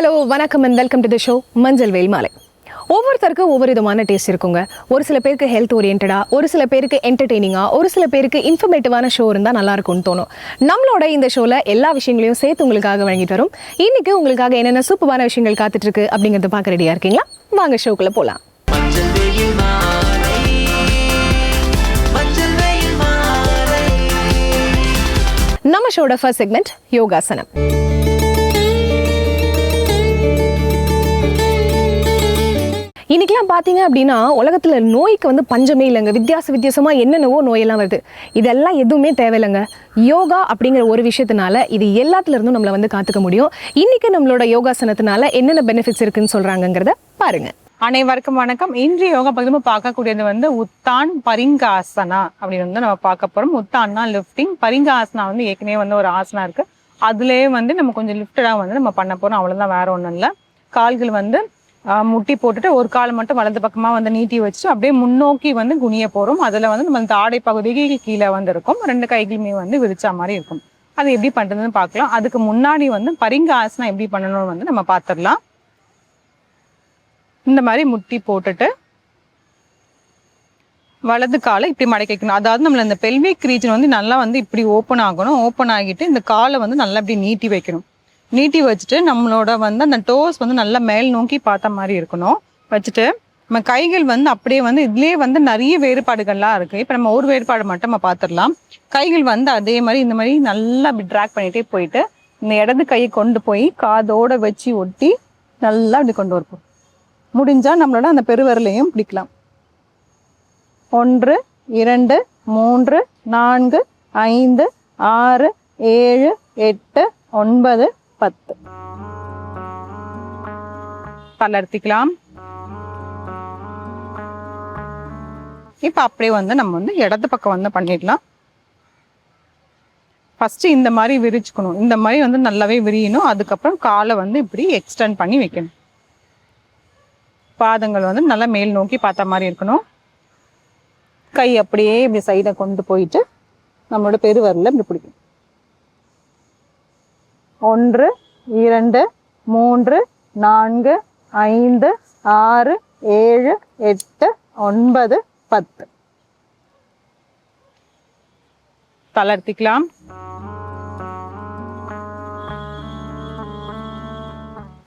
Hello வணக்கம் and welcome to the show மஞ்சள் வெயில் மாலை. ஒவ்வொருத்தருக்கும் ஒவ்வொரு விதமான டேஸ்ட் இருக்குங்க. ஒரு சில பேருக்கு ஹெல்த் ஓரியன்டா, ஒரு சில பேருக்கு என்டர்டெய்னிங்கா, ஒரு சில பேருக்கு இன்ஃபர்மேட்டிவான ஷோ இருந்தால் நல்லா இருக்கும்னு தோணும். நம்மளோட இந்த ஷோவில் எல்லா விஷயங்களையும் சேர்த்து உங்களுக்காக வழங்கிட்டு வரும். இன்னைக்கு உங்களுக்காக என்னென்ன சூப்பரான விஷயங்கள் காத்துட்டு இருக்கு அப்படிங்கிறத பார்க்க ரெடியா இருக்கீங்களா? வாங்க ஷோக்குள்ள போலாம். நம்ம ஷோட ஃபர்ஸ்ட் செக்மெண்ட் யோகாசனம். இன்னைக்கெல்லாம் பார்த்தீங்க அப்படின்னா உலகத்துல நோய்க்கு பஞ்சமே இல்லைங்க. வித்தியாசமா என்னென்னவோ நோயெல்லாம் வருது. இதெல்லாம் எதுவுமே தேவையில்லைங்க. யோகா அப்படிங்கிற ஒரு விஷயத்தினால இது எல்லாத்துல இருந்தும் நம்மளை காத்துக்க முடியும். இன்னைக்கு நம்மளோட யோகாசனத்தினால என்னென்ன பெனிஃபிட்ஸ் இருக்குன்னு சொல்றாங்கிறத பாருங்க. அனைவருக்கும் வணக்கம். இன்று யோகா பகுதி பார்க்கக்கூடியது உத்தான் பரிங்காசனா அப்படின்னு நம்ம பார்க்க போறோம். உத்தான்னா லிஃப்டிங், பரிங்காசனா ஏற்கனவே ஒரு ஆசனா இருக்கு. அதுலயே நம்ம கொஞ்சம் லிஃப்டடா நம்ம பண்ண போறோம். அவ்வளவுதான், வேற ஒண்ணும் இல்லை. கால்கள் முட்டி போட்டுட்டு ஒரு கால் மட்டும் வலது பக்கமா நீட்டி வச்சுட்டு அப்படியே முன்னோக்கி குனிய போறோம். அதுல நம்ம தாடை பகுதிக்கு கீழே இருக்கும். ரெண்டு கைகளுமே விரிச்சா மாதிரி இருக்கும். அது எப்படி பண்றதுன்னு பார்க்கலாம். அதுக்கு முன்னாடி பரிங்காசனா எப்படி பண்ணணும்னு நம்ம பார்த்துடலாம். இந்த மாதிரி முட்டி போட்டுட்டு வலது காலை இப்படி மடக்கி வைக்கணும். அதாவது நம்மள இந்த பெல்விக் ரீஜன் நல்லா இப்படி ஓப்பன் ஆகணும். ஓப்பன் ஆகிட்டு இந்த காலை நல்லா இப்படி நீட்டி வைக்கணும். நீட்டி வச்சுட்டு நம்மளோட அந்த டோஸ் நல்லா மேல் நோக்கி பார்த்த மாதிரி இருக்கணும். வச்சுட்டு நம்ம கைகள் அப்படியே இதுலயே நிறைய வேறுபாடுகள்லாம் இருக்கு. இப்ப நம்ம ஒரு வேறுபாடு மட்டும் நம்ம பார்த்துடலாம். கைகள் அதே மாதிரி இந்த மாதிரி நல்லா அப்படி ட்ராக் பண்ணிட்டே போயிட்டு இந்த இடது கையை கொண்டு போய் காதோட வச்சு ஒட்டி நல்லா அப்படி கொண்டு வரப்போம். முடிஞ்சா நம்மளோட அந்த பெருவிரலையும் பிடிக்கலாம். 1 2 3 4 5 6 7 8 9 10 தளர்த்திக்கலாம். இப்ப அப்படியே நம்ம இடது பக்கம் பண்ணிடலாம். ஃபர்ஸ்ட் இந்த மாதிரி விரிச்சுக்கணும். இந்த மாதிரி நல்லாவே விரியணும். அதுக்கப்புறம் காலை இப்படி எக்ஸ்டெண்ட் பண்ணி வைக்கணும். பாதங்கள் நல்லா மேல் நோக்கி பார்த்த மாதிரி இருக்கணும். கை அப்படியே இப்படி சைடை கொண்டு போயிட்டு நம்மளோட பெருவரல இப்படி பிடிக்கணும். 1 2 3 4 5 6 7 8 9 10 தளர்த்திக்கலாம்.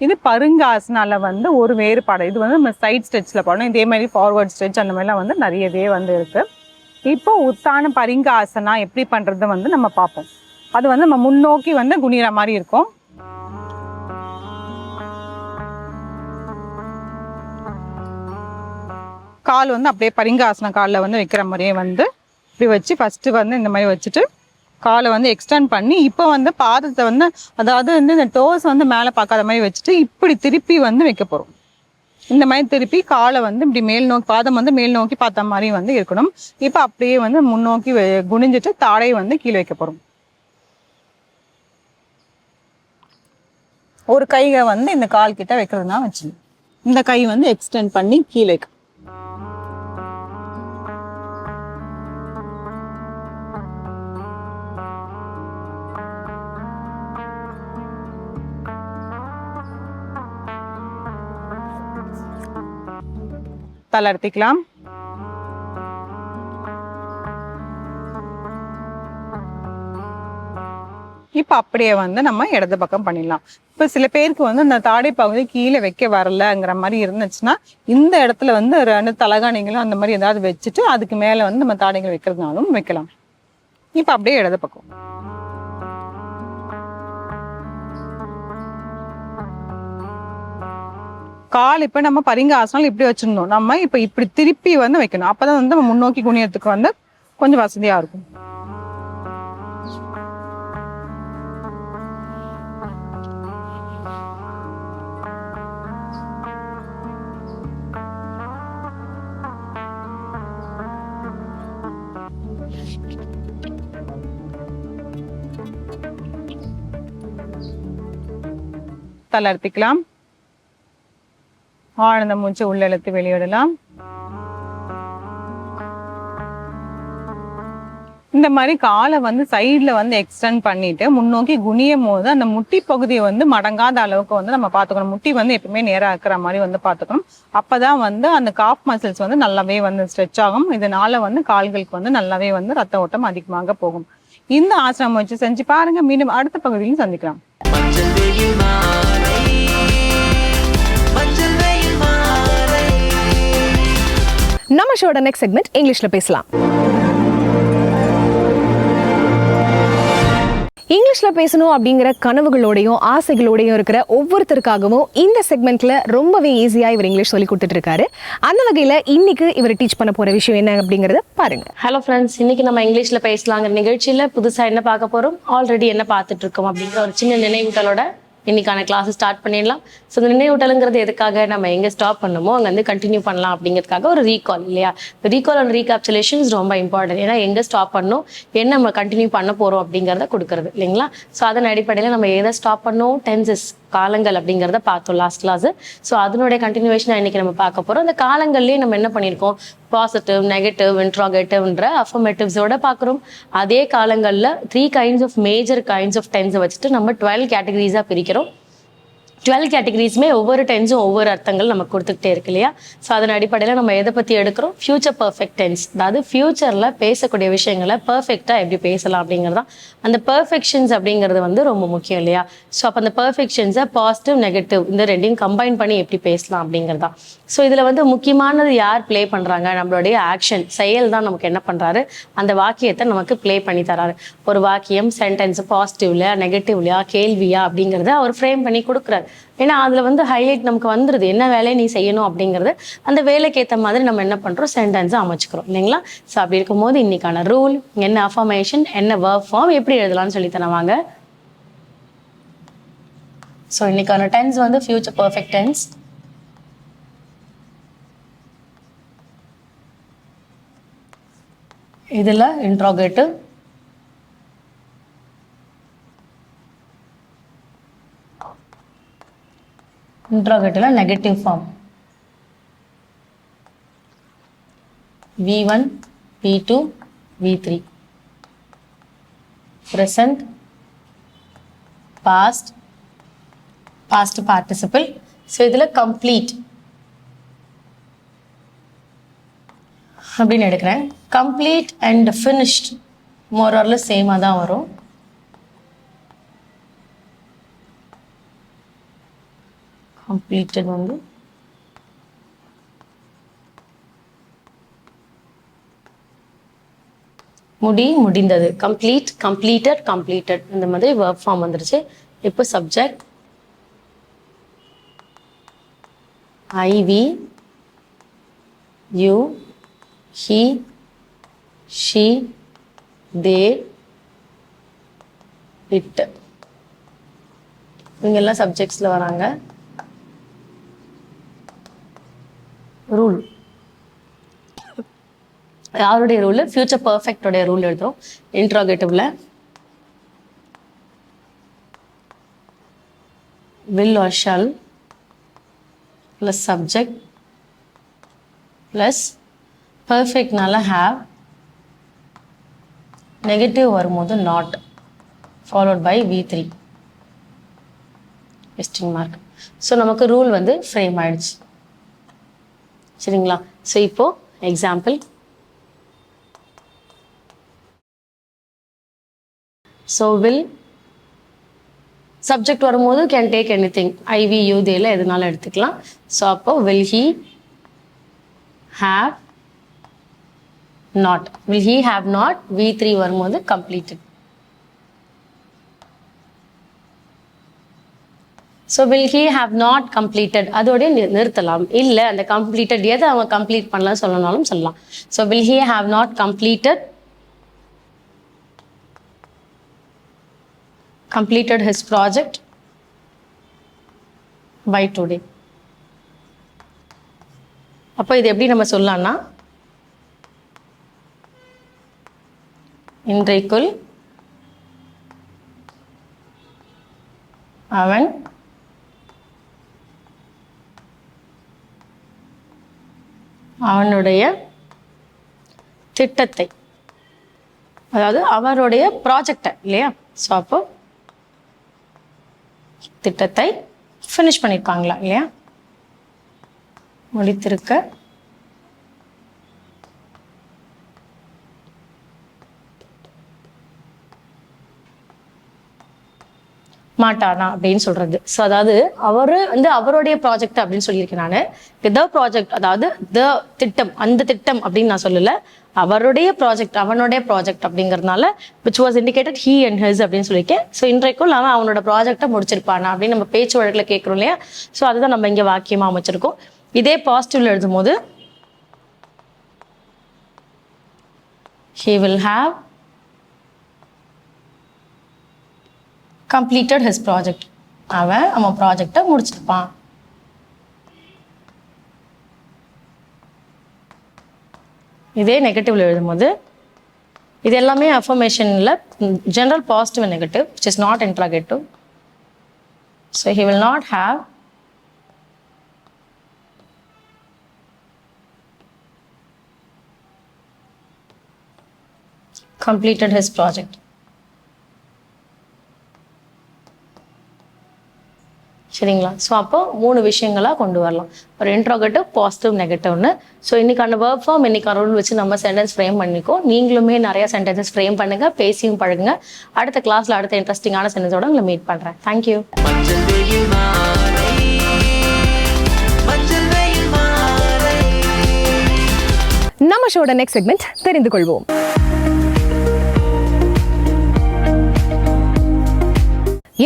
இது பருங்காசனால ஒரு வேறுபாடு. இது நம்ம சைட் ஸ்ட்ரெச்ல பண்ணணும். இதே மாதிரி ஃபார்வர்ட் ஸ்ட்ரெச் அந்த மாதிரிலாம் நிறையவே இருக்கு. இப்போ உத்தான பரிங்காசனா எப்படி பண்றது நம்ம பார்ப்போம். அது நம்ம முன்னோக்கி குனிற மாதிரி இருக்கும். கால் அப்படியே பரிங்காசன காலில் வைக்கிற மாதிரியே இப்படி வச்சு ஃபர்ஸ்ட் இந்த மாதிரி வச்சுட்டு காலை எக்ஸ்டெண்ட் பண்ணி இப்போ பாதத்தை அதாவது இந்த டோஸ் மேலே பார்க்காத மாதிரி வச்சுட்டு இப்படி திருப்பி வைக்க போகிறோம். இந்த மாதிரி திருப்பி காலை இப்படி மேல் நோக்கி பாதம் மேல் நோக்கி பார்த்த மாதிரி இருக்கணும். இப்போ அப்படியே முன்னோக்கி குனிஞ்சிட்டு தாடை கீழே வைக்க போகிறோம். ஒரு கையை இந்த கால் கிட்ட வைக்கிறதுனா வச்சு இந்த கை எக்ஸ்டெண்ட் பண்ணி கீழே வைக்க. தளர்த்திக்கலாம். இப்ப அப்படியே நம்ம இடது பக்கம் பண்ணிடலாம். இப்ப சில பேருக்கு அந்த தாடை பகுதி கீழே வைக்க வரலங்கிற மாதிரி இருந்துச்சுன்னா இந்த இடத்துல 2 தலகாணிகளும் அந்த மாதிரி ஏதாவது வச்சுட்டு அதுக்கு மேல நம்ம தாடைகள் வைக்கிறதுனாலும் வைக்கலாம். இப்ப அப்படியே இடது பக்கம். கால் இப்ப நம்ம பரிங்காசனம் இப்படி வச்சிருந்தோம். நம்ம இப்ப இப்படி திருப்பி வைக்கணும். அப்பதான் நம்ம முன்னோக்கி குனியத்துக்கு கொஞ்சம் வசதியா இருக்கும். தளர்த்திக்கலாம். ஆழ்ந்த மூச்சு உள்ளெழுத்து வெளியிடலாம். இந்த மாதிரி காலை வந்து சைடில் வந்து எக்ஸ்டெண்ட் பண்ணிட்டு முன்னோக்கி குனியும் போது அந்த முட்டி பகுதியை வந்து மடங்காத அளவுக்கு வந்து நம்ம பார்த்துக்கணும். முட்டி வந்து எப்பவுமே நேராக இருக்கிற மாதிரி வந்து பார்த்துக்கணும். அப்பதான் வந்து அந்த காஃப் மசில்ஸ் வந்து நல்லாவே வந்து ஸ்ட்ரெச் ஆகும். இதனால வந்து கால்களுக்கு வந்து நல்லாவே வந்து ரத்த ஓட்டம் அதிகமாக போகும். இந்த ஆசனம் வச்சு செஞ்சு பாருங்க. மீண்டும் அடுத்த பகுதியிலும் சந்திக்கலாம். நம்ம ஷோட நெக்ஸ்ட் செக்மெண்ட் இங்கிலீஷ்ல பேசலாம். இங்கிலீஷ்ல பேசணும் அப்படிங்கிற கனவுகளோடையும் ஆசைகளோடையும் இருக்கிற ஒவ்வொருத்தருக்காகவும் இந்த செக்மெண்ட்ல ரொம்பவே ஈஸியா இவர் இங்கிலீஷ் சொல்லி கொடுத்துட்டு இருக்காரு. அந்த வகையில இன்னைக்கு இவர் டீச் பண்ண போற விஷயம் என்ன அப்படிங்கறத பாருங்க. ஹலோ ஃப்ரெண்ட்ஸ், இன்னைக்கு நம்ம இங்கிலீஷ்ல பேசலாங்கிற நிகழ்ச்சியில புதுசா என்ன பார்க்க போறோம், ஆல்ரெடி என்ன பார்த்துட்டு இருக்கோம் அப்படிங்கிற ஒரு சின்ன நினைவூட்டலோட இன்னைக்கான கிளாஸ் ஸ்டார்ட் பண்ணிடலாம். ஸோ இந்த நினைவூட்டலுங்கிறது எதுக்காக, நம்ம எங்கே ஸ்டாப் பண்ணமோ அங்கே வந்து கண்டினியூ பண்ணலாம் அப்படிங்கிறதுக்காக ஒரு ரீகால் இல்லையா. ரீகால் அண்ட் ரீகாப்சுலேஷன்ஸ் ரொம்ப இம்பார்ட்டன்ட். ஏன்னா எங்கே ஸ்டாப் பண்ணணும், என்ன நம்ம கண்டினியூ பண்ண போகிறோம் அப்படிங்கிறத கொடுக்குறது இல்லைங்களா. ஸோ அதன் அடிப்படையில் நம்ம எதை ஸ்டாப் பண்ணோம், டென்சஸ் காலங்கள் அப்படிங்கிறத பார்த்தோம் லாஸ்ட் கிளாஸ். ஸோ அதனுடைய கண்டினியூவேஷனாக இன்னைக்கு நம்ம பார்க்க போகிறோம். அந்த காலங்கள்லேயே நம்ம என்ன பண்ணியிருக்கோம், பாசிட்டிவ், நெகட்டிவ், இன்ட்ராகேட்டிவ்ன்ற அஃபர்மேட்டிவ்ஸோட பார்க்குறோம். அதே காலங்களில் 3 kinds of major kinds of டென்ஸை வச்சுட்டு நம்ம 12 கேட்டகரிஸாக பிரிக்கிறோம். 12 கேட்டகரிஸுமே ஒவ்வொரு டென்ஸும் ஒவ்வொரு அர்த்தங்கள் நமக்கு கொடுத்துக்கிட்டே இருக்கு இல்லையா. ஸோ அதன் அடிப்படையில் நம்ம எதை பற்றி எடுக்கிறோம், ஃபியூச்சர் பர்ஃபெக்ட் டென்ஸ். அதாவது ஃபியூச்சரில் பேசக்கூடிய விஷயங்களை பர்ஃபெக்டாக எப்படி பேசலாம் அப்படிங்கிறது தான். அந்த பர்ஃபெக்ஷன்ஸ் அப்படிங்கிறது வந்து ரொம்ப முக்கியம் இல்லையா. ஸோ அப்போ அந்த பர்ஃபெக்ஷன்ஸை பாசிட்டிவ், நெகட்டிவ் இந்த ரெண்டையும் கம்பைன் பண்ணி எப்படி பேசலாம் அப்படிங்கிறது தான். ஸோ இதில் வந்து முக்கியமானது யார் ப்ளே பண்ணுறாங்க, நம்மளுடைய ஆக்ஷன், செயல் தான் நமக்கு என்ன பண்ணுறாரு, அந்த வாக்கியத்தை நமக்கு ப்ளே பண்ணி தராரு. ஒரு வாக்கியம், சென்டென்ஸ் பாசிட்டிவ்லையா நெகட்டிவ்லையா கேள்வியா அப்படிங்கிறத அவர் ஃப்ரேம் பண்ணி கொடுக்குறாரு. ஏன்னா அதில் வந்து ஹைலைட் நமக்கு வந்துடுது, என்ன வேலையை நீ செய்யணும் அப்படிங்கிறது. அந்த வேலைக்கு ஏற்ற மாதிரி நம்ம என்ன பண்ணுறோம், சென்டென்ஸை அமைச்சுக்கிறோம் இல்லைங்களா. ஸோ அப்படி இருக்கும்போது இன்னைக்கான ரூல் என்ன, அஃபர்மேஷன் என்ன, வெர்ப் ஃபார்ம் எப்படி எழுதலாம்னு சொல்லி தருவாங்க. ஸோ இன்னைக்கான டென்ஸ் வந்து ஃபியூச்சர் பர்ஃபெக்ட் டென்ஸ். இதில் இன்ட்ராகேட்டிவ், இன்ட்ராகேட்டிவ்ல negative form V1, V2, V3, present, past, past participle. So இதில் கம்ப்ளீட் அப்படின்னு எடுக்கிறேன். Complete and finished more or less சேமாக தான் வரும். கம்ப்ளீட்டட் வந்து முடிந்தது. கம்ப்ளீட், கம்ப்ளீட்டட், கம்ப்ளீட்டட் இந்த மாதிரி வெர்ப் ஃபார்ம் வந்துருச்சு. இப்போ subject I, we, you, he, she, they, it. இவங்கெல்லாம் சப்ஜெக்ட்ஸில் வராங்க. ரூல் யாருடைய ரூல், ஃபியூச்சர் பர்ஃபெக்டோடைய ரூல் எழுதுறோம். இன்ட்ராகேட்டிவ்ல will or shall plus subject plus perfectனால have, நெகட்டிவ் வரும்போது not followed by V3 question mark. So நமக்கு ரூல் வந்து ஃப்ரேம் ஆயிடுச்சு சரிங்களா. ஸோ இப்போ எக்ஸாம்பிள், ஸோ வில் சப்ஜெக்ட் வரும்போது can take anything, I, we, you, தேல எதுனாலும் எடுத்துக்கலாம். ஸோ அப்போ will he have not, will he have not V3 வரும்போது completed. So will he have not completed அதோடய நிறுத்தலாம். இல்லை அந்த கம்ப்ளீட்டட் எதை அவங்க கம்ப்ளீட் பண்ணலாம் சொல்லனாலும் சொல்லலாம். So will he have not completed his project by today. அப்போ இது எப்படி நம்ம சொல்லலாம்னா, இன்றைக்குள் அவன் அவனுடைய திட்டத்தை அதாவது அவருடைய ப்ராஜெக்டை இல்லையா. ஸோ அப்போ திட்டத்தை ஃபினிஷ் பண்ணியிருப்பாங்களா இல்லையா, முடித்திருக்க மாட்டானா அப்படின்னு சொல்றது. ஸோ அதாவது அவரு வந்து அவருடைய ப்ராஜெக்ட் அப்படின்னு சொல்லியிருக்கேன் நான். த ப்ராஜெக்ட் அதாவது த திட்டம், அந்த திட்டம் அப்படின்னு நான் சொல்லல, அவருடைய ப்ராஜெக்ட், அவனுடைய ப்ராஜெக்ட் அப்படிங்கிறதுனால which was indicated he and his அப்படின்னு சொல்லியிருக்கேன். ஸோ இன்றைக்கும் அவன் அவனோட ப்ராஜெக்டை முடிச்சிருப்பானா அப்படின்னு நம்ம பேச்சு வழக்கில் கேட்குறோம் இல்லையா. ஸோ அதுதான் நம்ம இங்கே வாக்கியமாக அமைச்சிருக்கோம். இதே பாசிட்டிவ்ல எழுதும் போது he will have completed his project. அவன் ப்ராஜெக்டை முடிச்சிருப்பான். இதே நெகட்டிவ்ல எழுதும்போது இது எல்லாமே அஃபர்மேஷன்ல general positive and negative which is not interrogative. So he will not have completed his project. சரிங்களா. ஸோ அப்போ 3 விஷயங்களாக கொண்டு வரலாம். ஒரு இன்ட்ரோகேட்டிவ், பாசிட்டிவ், நெகட்டிவ்னு. ஸோ இன்னைக்கான வேர்ப் ஃபார்ம், இன்னைக்கான ரூல் வச்சு நம்ம சென்டென்ஸ் ஃப்ரேம் பண்ணிக்கோ. நீங்களுமே நிறைய சென்டென்சஸ் ஃப்ரேம் பண்ணுங்க, பேசியும் பழகுங்க. அடுத்த கிளாஸ்ல அடுத்த இன்ட்ரெஸ்டிங்கான சென்டென்ஸோட உங்களை மீட் பண்ணுறேன். தேங்க்யூ. நம்ம ஷோட நெக்ஸ்ட் செக்மெண்ட் தெரிந்து கொள்வோம்.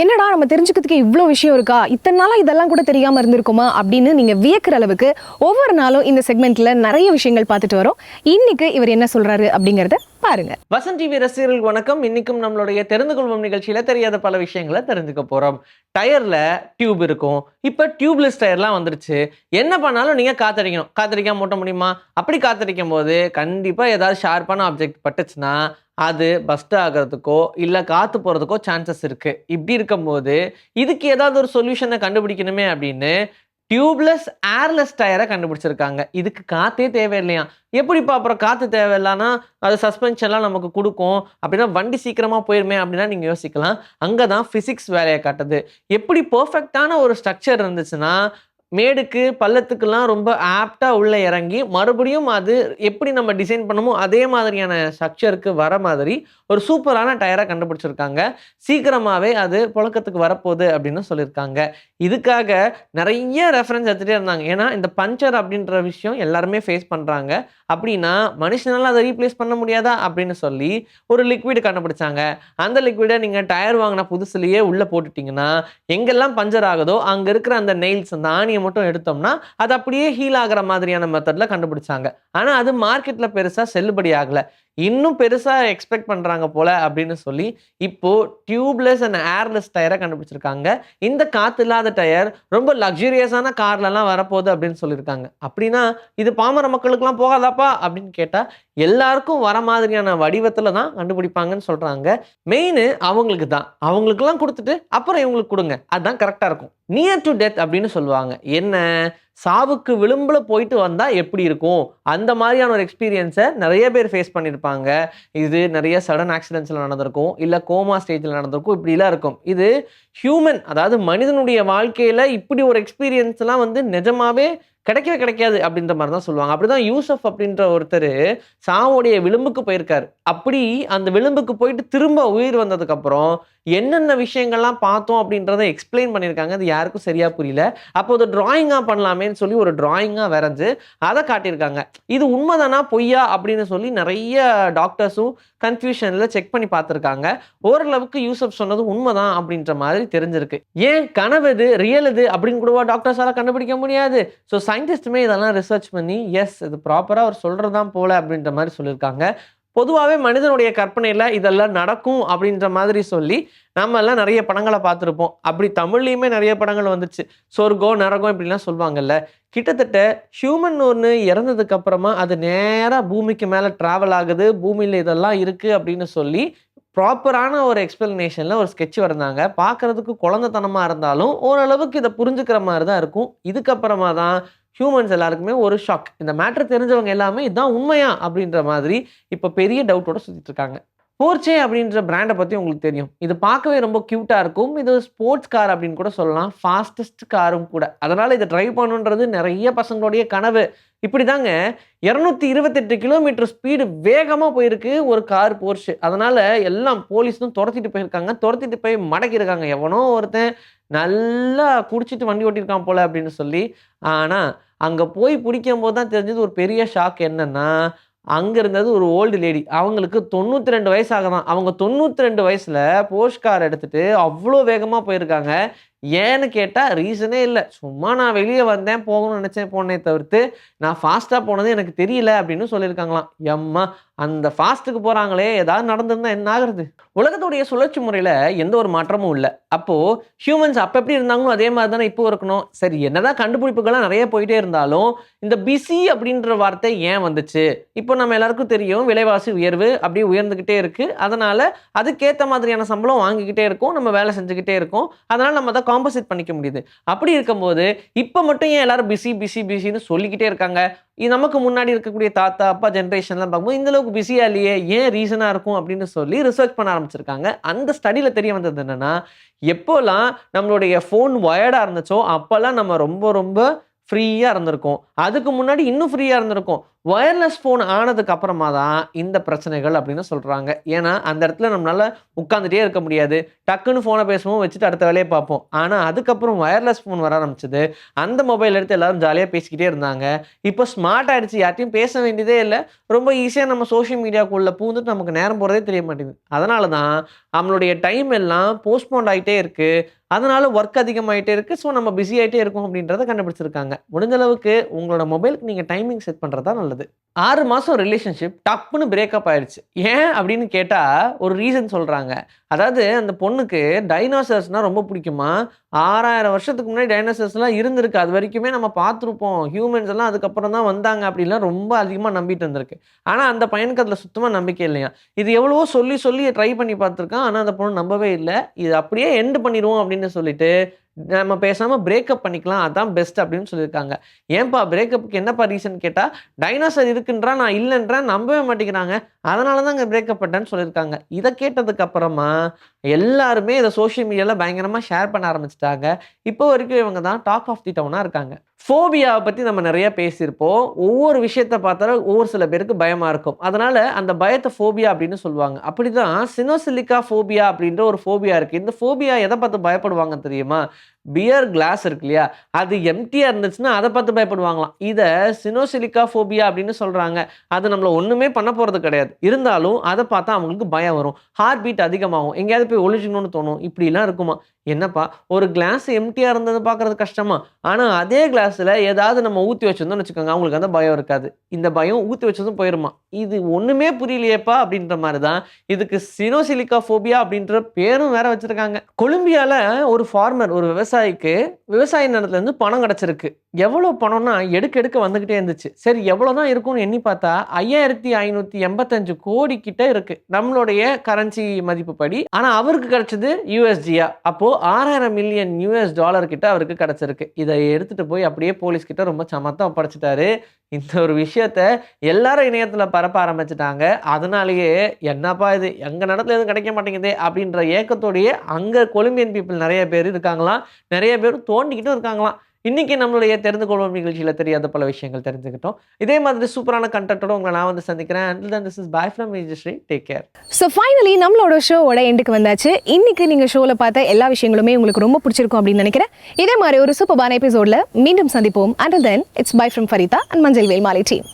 என்னடா நம்ம தெரிஞ்சுக்கிறதுக்கு இவ்வளோ விஷயம் இருக்கா, இத்தனை நாளா இதெல்லாம் கூட தெரியாம இருந்திருக்குமா அப்படின்னு நீங்க வியக்கிற அளவுக்கு ஒவ்வொரு நாளும் இந்த செக்மெண்ட்ல நிறைய விஷயங்கள் பார்த்துட்டு வரோம். இன்னைக்கு இவர் என்ன சொல்றாரு அப்படிங்கறத பாருங்க. வசந்த் டிவி ரசிகர்களுக்கு வணக்கம். இன்னைக்கும் நம்மளுடைய தெரிந்து கொள்வோம் நிகழ்ச்சியில தெரியாத பல விஷயங்களை தெரிஞ்சுக்க போறோம். டயர்ல டியூப் இருக்கும். இப்ப டியூப்லெஸ் டயர்லாம் வந்துருச்சு. என்ன பண்ணாலும் நீங்க காத்தடிக்கணும். காத்தடிக்காம ஓட்ட முடியுமா? அப்படி காத்தடிக்கும் போது கண்டிப்பா ஏதாவது ஷார்ப்பான ஆப்ஜெக்ட் பட்டுச்சுன்னா அது பஸ்ட் ஆகிறதுக்கோ இல்லை காற்று போகிறதுக்கோ சான்சஸ் இருக்குது. இப்படி இருக்கும்போது இதுக்கு ஏதாவது ஒரு சொல்யூஷனை கண்டுபிடிக்கணுமே அப்படின்னு டியூப்லெஸ் ஏர்லெஸ் டயரை கண்டுபிடிச்சிருக்காங்க. இதுக்கு காற்றே தேவையில்லையா? எப்படிப்பா அப்புறம் காற்று தேவையில்லைன்னா அது சஸ்பென்ஷன்லாம் நமக்கு கொடுக்கும் அப்படின்னா வண்டி சீக்கிரமாக போயிருமே அப்படின்னா நீங்கள் யோசிக்கலாம். அங்கே தான் ஃபிசிக்ஸ் வேலையை காட்டுது. எப்படி பர்ஃபெக்டான ஒரு ஸ்ட்ரக்சர் இருந்துச்சுன்னா மேடுக்கு பள்ளத்துக்கெல்லாம் ரொம்ப ஆப்டாக உள்ளே இறங்கி மறுபடியும் அது எப்படி நம்ம டிசைன் பண்ணமோ அதே மாதிரியான ஸ்ட்ரக்சருக்கு வர மாதிரி ஒரு சூப்பரான டயரை கண்டுபிடிச்சிருக்காங்க. சீக்கிரமாகவே அது புழக்கத்துக்கு வரப்போகுது அப்படின்னு சொல்லியிருக்காங்க. இதுக்காக நிறைய ரெஃபரன்ஸ் எடுத்துகிட்டே இருந்தாங்க. ஏன்னா இந்த பஞ்சர் அப்படின்ற விஷயம் எல்லாருமே ஃபேஸ் பண்ணுறாங்க. அப்படின்னா மனுஷனால அதை ரீப்ளேஸ் பண்ண முடியாதா அப்படின்னு சொல்லி ஒரு லிக்விட் கண்டுபிடிச்சாங்க. அந்த லிக்விடை நீங்கள் டயர் வாங்கின புதுசுலேயே உள்ளே போட்டுட்டிங்கன்னா எங்கெல்லாம் பஞ்சர் ஆகுதோ அங்கே இருக்கிற அந்த நெயில்ஸ், அந்த ஆணியை மட்டும் எடுத்தோம்னா அது அப்படியே ஹீல் ஆகிற மாதிரியான மெத்தட்ல கண்டுபிடிச்சாங்க. ஆனால் அது மார்க்கெட்டில் பெருசாக செல்லுபடி ஆகலை. இன்னும் பெருசாக எக்ஸ்பெக்ட் பண்ணுறாங்க போல அப்படின்னு சொல்லி இப்போ டியூப்லெஸ் அண்ட் ஏர்லெஸ் டயரை கண்டுபிடிச்சிருக்காங்க. இந்த காற்று இல்லாத டயர் ரொம்ப லக்ஸூரியஸான கார்லலாம் வரப்போகுது அப்படின்னு சொல்லியிருக்காங்க. அப்படின்னா இது பாமர மக்களுக்குலாம் போகாதாப்பா அப்படின்னு கேட்டால் எல்லாருக்கும் வர மாதிரியான வடிவத்தில் தான் கண்டுபிடிப்பாங்கன்னு சொல்கிறாங்க. மெயின் அவங்களுக்கு தான். அவங்களுக்குலாம் கொடுத்துட்டு அப்புறம் இவங்களுக்கு கொடுங்க, அதுதான் கரெக்டாக இருக்கும். நியர் டு டெத் அப்படின்னு சொல்லுவாங்க. என்ன, சாவுக்கு விளிம்புல போயிட்டு வந்தா எப்படி இருக்கும் அந்த மாதிரியான ஒரு எக்ஸ்பீரியன்ஸை நிறைய பேர் ஃபேஸ் பண்ணியிருப்பாங்க. இது நிறைய சடன் ஆக்சிடென்ட்ஸில் நடந்திருக்கும், இல்லை கோமா ஸ்டேஜில் நடந்திருக்கும், இப்படிலாம் இருக்கும். இது ஹியூமன், அதாவது மனிதனுடைய வாழ்க்கையில் இப்படி ஒரு எக்ஸ்பீரியன்ஸ்லாம் நிஜமாவே கிடைக்காது அப்படின்ற மாதிரி தான் சொல்லுவாங்க. அப்படிதான் யூசப் அப்படின்ற ஒருத்தர் சாவோடைய விளிம்புக்கு போயிருக்காரு. அப்படி அந்த விளிம்புக்கு போயிட்டு திரும்ப உயிர் வந்ததுக்கு அப்புறம் என்னென்ன விஷயங்கள்லாம் பார்த்தோம் அப்படின்றத எக்ஸ்பிளைன் பண்ணியிருக்காங்க. அது யாருக்கும் சரியா புரியல. அப்போ அது டிராயிங்கா பண்ணலாமேன்னு சொல்லி ஒரு டிராயிங்கா வரைஞ்சு அதை காட்டியிருக்காங்க. இது உண்மைதானா பொய்யா அப்படின்னு சொல்லி நிறைய டாக்டர்ஸும் கன்ஃபியூஷன்ல செக் பண்ணி பார்த்துருக்காங்க. ஓரளவுக்கு யூசப் சொன்னது உண்மைதான் அப்படின்ற மாதிரி தெரிஞ்சிருக்கு. ஏன் கனவு இது ரியல் இது அப்படின்னு கூடவா டாக்டர்ஸால கண்டுபிடிக்க முடியாது? ஸோ சயின்டிஸ்ட்டுமே இதெல்லாம் ரிசர்ச் பண்ணி எஸ் இது ப்ராப்பராக அவர் சொல்கிறது தான் போல அப்படின்ற மாதிரி சொல்லியிருக்காங்க. பொதுவாகவே மனிதனுடைய கற்பனையில் இதெல்லாம் நடக்கும் அப்படின்ற மாதிரி சொல்லி நம்ம எல்லாம் நிறைய படங்களை பார்த்துருப்போம். அப்படி தமிழ்லையுமே நிறைய படங்கள் வந்துச்சு. சொர்க்கம் நரகம் இப்படிலாம் சொல்லுவாங்கல்ல. கிட்டத்தட்ட ஹியூமன் ஒன்று இறந்ததுக்கு அப்புறமா அது நேராக பூமிக்கு மேலே ட்ராவல் ஆகுது, பூமியில் இதெல்லாம் இருக்குது அப்படின்னு சொல்லி ப்ராப்பரான ஒரு எக்ஸ்பிளனேஷனில் ஒரு ஸ்கெட்ச் வரைந்தாங்க. பார்க்குறதுக்கு குழந்தைத்தனமாக இருந்தாலும் ஓரளவுக்கு இதை புரிஞ்சுக்கிற மாதிரி தான் இருக்கும். இதுக்கப்புறமா தான் ஹியூமன்ஸ் எல்லாருக்குமே ஒரு ஷாக். இந்த மேட்டர் தெரிஞ்சவங்க எல்லாமே இதுதான் உண்மையா அப்படின்ற மாதிரி இப்போ பெரிய டவுட்டோட சுற்றிட்டு இருக்காங்க. போர்ச்சே அப்படின்ற பிராண்டை பற்றி உங்களுக்கு தெரியும். இது பார்க்கவே ரொம்ப க்யூட்டாக இருக்கும். இது ஸ்போர்ட்ஸ் கார் அப்படின்னு கூட சொல்லலாம். ஃபாஸ்டஸ்ட் காரும் கூட. அதனால் இதை ட்ரைவ் பண்ணணுன்றது நிறைய பசங்களுடைய கனவு. இப்படி தாங்க 228 கிலோமீட்டர் ஸ்பீடு வேகமாக போயிருக்கு ஒரு கார் போர்ஷே. அதனால் எல்லாம் போலீஸும் துரத்திட்டு போயிருக்காங்க. துரத்திட்டு போய் மடக்கியிருக்காங்க. எவனோ ஒருத்தன் நல்லா குடிச்சிட்டு வண்டி ஓட்டியிருக்கான் போல அப்படின்னு சொல்லி. ஆனால் அங்கே போய் பிடிக்கும் போது தான் தெரிஞ்சது ஒரு பெரிய ஷாக் என்னன்னா, அங்க இருந்தது ஒரு ஓல்டு லேடி. அவங்களுக்கு 92 வயசு ஆகுதாம். அவங்க 92 வயசுல போர்ஷ் கார் எடுத்துட்டு அவ்ளோ வேகமா போயிருக்காங்க. ஏன்னு கேட்டா ரீசனே இல்ல. சும்மா நான் வெளிய வந்தேன், போகணும்னு நினைச்சேன் போனே தவிர்த்து, நான் ஃபாஸ்ட்டா போனது எனக்கு தெரியல அப்படின்னு சொல்லியிருக்காங்களாம். எம்மா அந்த ஃபாஸ்ட்டுக்கு போறாங்களே, ஏதாவது நடந்திருந்தா என்ன ஆகுறது? உலகத்துடைய சுழற்சி முறையில எந்த ஒரு மாற்றமும் இல்ல. அப்போ ஹியூமன்ஸ் அப்ப எப்படி இருந்தாங்களோ அதே மாதிரி தானே இப்போ இருக்கணும். சரி என்னதான் கண்டுபிடிப்புகள்லாம் நிறைய போயிட்டே இருந்தாலும், இந்த பிஸி அப்படின்ற வார்த்தை ஏன் வந்துச்சு? இப்போ நம்ம எல்லாருக்கும் தெரியும் விலைவாசி உயர்வு அப்படியே உயர்ந்துகிட்டே இருக்கு. அதனால அதுக்கேத்த மாதிரியான சம்பளம் வாங்கிக்கிட்டே இருக்கோம். நம்ம வேலை செஞ்சுக்கிட்டே இருக்கோம். அதனால நம்ம அதை காம்பன்சேட் பண்ணிக்க முடியுது. அப்படி இருக்கும்போது இப்போ மட்டும் ஏன் எல்லாரும் பிஸி பிஸி பிஸின்னு சொல்லிக்கிட்டே இருக்காங்க? நமக்கு முன்னாடி இருக்கக்கூடிய தாத்தா அப்பா ஜென்ரேஷன்லாம் பார்க்கும்போது இந்த அளவுக்கு பிஸியா இல்லையே, ஏன் ரீசனா இருக்கும் அப்படின்னு சொல்லி ரிசர்ச் பண்ண ஆரம்பிச்சிருக்காங்க. அந்த ஸ்டடியில தெரிய வந்தது என்னன்னா, எப்போல்லாம் நம்மளுடைய ஃபோன் வயர்டா இருந்துச்சோ அப்போல்லாம் நம்ம ரொம்ப ரொம்ப ஃப்ரீயா இருந்திருக்கும். அதுக்கு முன்னாடி இன்னும் ஃப்ரீயா இருந்திருக்கும். வயர்லெஸ் ஃபோன் ஆனதுக்கு அப்புறமா தான் இந்த பிரச்சனைகள் அப்படின்னு சொல்றாங்க. ஏன்னா அந்த இடத்துல நம்மளால உட்காந்துட்டே இருக்க முடியாது. டக்குன்னு ஃபோனை பேசுவோம், வச்சுட்டு அடுத்த வேலையை பார்ப்போம். ஆனா அதுக்கப்புறம் வயர்லெஸ் ஃபோன் வர ஆரம்பிச்சது. அந்த மொபைல் எடுத்து எல்லாரும் ஜாலியா பேசிக்கிட்டே இருந்தாங்க. இப்போ ஸ்மார்ட் ஆயிடுச்சு. யார்ட்டையும் பேச வேண்டியதே இல்லை. ரொம்ப ஈஸியா நம்ம சோஷியல் மீடியாக்குள்ள பூந்துட்டு நமக்கு நேரம் போறதே தெரிய மாட்டேங்குது. அதனால தான் நம்மளுடைய டைம் எல்லாம் போஸ்ட்போன் ஆகிட்டே இருக்கு. அதனால ஒர்க் அதிகமாயிட்டே இருக்கு. ஸோ நம்ம பிஸி ஆகிட்டே இருக்கும் அப்படின்றத கண்டுபிடிச்சிருக்காங்க. முடிஞ்ச அளவுக்கு உங்களோட மொபைலுக்கு நீங்க டைமிங் செட் பண்றதா நல்லது. 6 மாசம் ரிலேஷன்ஷிப் டப்புன்னு பிரேக்கப் ஆயிடுச்சு. ஏன் அப்படின்னு கேட்டா ஒரு ரீசன் சொல்றாங்க. அதாவது அந்த பொண்ணுக்கு டைனோசர்ஸ்னா ரொம்ப பிடிக்குமா. 6000 வருஷத்துக்கு முன்னாடி டைனோசர்ஸ்லாம் இருந்திருக்கு. அது வரைக்குமே நம்ம பார்த்துருப்போம். ஹியூமன்ஸ் எல்லாம் அதுக்கப்புறம் தான் வந்தாங்க அப்படின்லாம் ரொம்ப அதிகமாக நம்பிட்டு இருந்திருக்கு. ஆனால் அந்த பையனுக்கு அதில் சுத்தமாக நம்பிக்கை இல்லையா. இது எவ்வளவோ சொல்லி சொல்லி ட்ரை பண்ணி பார்த்துருக்கான். ஆனால் அந்த பொண்ணு நம்பவே இல்லை. இது அப்படியே எண்டு பண்ணிடுவோம் அப்படின்னு சொல்லிட்டு நம்ம பேசாம பிரேக்கப் பண்ணிக்கலாம், அதான் பெஸ்ட் அப்படின்னு சொல்லியிருக்காங்க. ஏன்பா பிரேக்கப்புக்கு என்னப்பா ரீசன் கேட்டா, டைனோசர் இருக்குன்றா நான் இல்லைன்றேன், நம்பவே மாட்டேங்கிறாங்க. அதனால தான் பிரேக்கப் பண்ணேன்னு சொல்லியிருக்காங்க. இதை கேட்டதுக்கு அப்புறமா எல்லாருமே இதை சோஷியல் மீடியால பயங்கரமா ஷேர் பண்ண ஆரம்பிச்சிட்டாங்க. இப்போ வரைக்கும் இவங்க தான் டாக் ஆஃப் தி டவுனா இருக்காங்க. ஃபோபியாவை பத்தி நம்ம நிறைய பேசியிருப்போம். ஒவ்வொரு விஷயத்த பார்த்தாலும் ஒவ்வொரு சில பேருக்கு பயமா இருக்கும். அதனால அந்த பயத்தை ஃபோபியா அப்படின்னு சொல்லுவாங்க. அப்படிதான் சினோசிலிகா ஃபோபியா அப்படின்ற ஒரு ஃபோபியா இருக்கு. இந்த ஃபோபியா எதை பார்த்து பயப்படுவாங்க தெரியுமா? பியர் கிளாஸ் இருக்கு இல்லையா, அது எம்டியா இருந்துச்சுன்னா அதை பார்த்து பயப்படுவாங்களாம். இதை சினோசிலிகா ஃபோபியா அப்படின்னு சொல்றாங்க. அது நம்மள ஒண்ணுமே பண்ண போறது கிடையாது. இருந்தாலும் அதை பார்த்தா அவங்களுக்கு பயம் வரும். ஹார்ட் பீட் அதிகமாகும். எங்கேயாவது போய் ஒளிஞ்சிக்கணும்னு தோணும். இப்படிலாம் இருக்குமா. என்னப்பா ஒரு கிளாஸ் எம்டியா இருந்தது பார்க்கறது கஷ்டமா, ஆனா அதே கிளாஸ்ல ஏதாவது நம்ம ஊத்தி வச்சிருந்தோம்னு வச்சுக்கோங்க, அவங்களுக்கு அந்த பயம் இருக்காது. இந்த பயம் ஊத்தி வச்சதும் போயிருமா. இது ஒண்ணுமே புரியலையேப்பா அப்படின்ற மாதிரி தான் இதுக்கு சினோசிலிகா ஃபோபியா அப்படின்ற பேரும் வேற வச்சிருக்காங்க. கொலம்பியால ஒரு ஃபார்மர், ஒரு விவசாயிக்கு விவசாய நிலத்துல இருந்து பணம் கிடைச்சிருக்கு. எவ்வளவு பணம்னா எடுக்க எடுக்க வந்துகிட்டே இருந்துச்சு. சரி எவ்வளவுதான் இருக்கும்னு எண்ணி பார்த்தா 5585 கோடி கிட்ட இருக்கு நம்மளுடைய கரன்சி மதிப்பு படி. ஆனா அவருக்கு கிடைச்சது யூஎஸ்டியா. அப்போ 6000 மில்லியன் யூஎஸ் டாலர் கிட்ட அவருக்கு கிடைச்சிருக்கு. இதை எடுத்துட்டு போய் அப்படியே போலீஸ் கிட்ட ரொம்ப சமத்தா ஒப்படைச்சிட்டாரு. இந்த ஒரு விஷயத்த எல்லாரும் இணையத்துல பரப்ப ஆரம்பிச்சுட்டாங்க. அதனாலேயே என்னப்பா இது எங்க நடத்துல எதுவும் கிடைக்க மாட்டேங்குது அப்படின்ற ஏக்கத்தோடயே அங்க கொலம்பியன் பீப்புள் நிறைய பேர் இருக்காங்களாம். நிறைய பேர் தோண்டிக்கிட்டும் இருக்காங்களாம். இன்னைக்கு நம்மளுடைய தெரிந்து கொள்வோம் நிகழ்ச்சியில தெரியாத பல விஷயங்கள் தெரிஞ்சுக்கிட்டோம். இதே மாதிரி சூப்பரான கண்டென்ட்டோட உங்களை நான் வந்து சந்திக்கிறேன். Until then, this is bye from Vijayashree. Take care. So finally நம்மளோட ஷோவோட எண்டுக்கு வந்தாச்சு. இன்னைக்கு நீங்க ஷோல பார்த்த எல்லா விஷயங்களுமே உங்களுக்கு ரொம்ப பிடிச்சிருக்கும் அப்படின்னு நினைக்கிறேன். இதே மாதிரி ஒரு சூப்பரான எபிசோட்ல மீண்டும் சந்திப்போம். Until then, it's bye from Farita and Manjal Velmali team.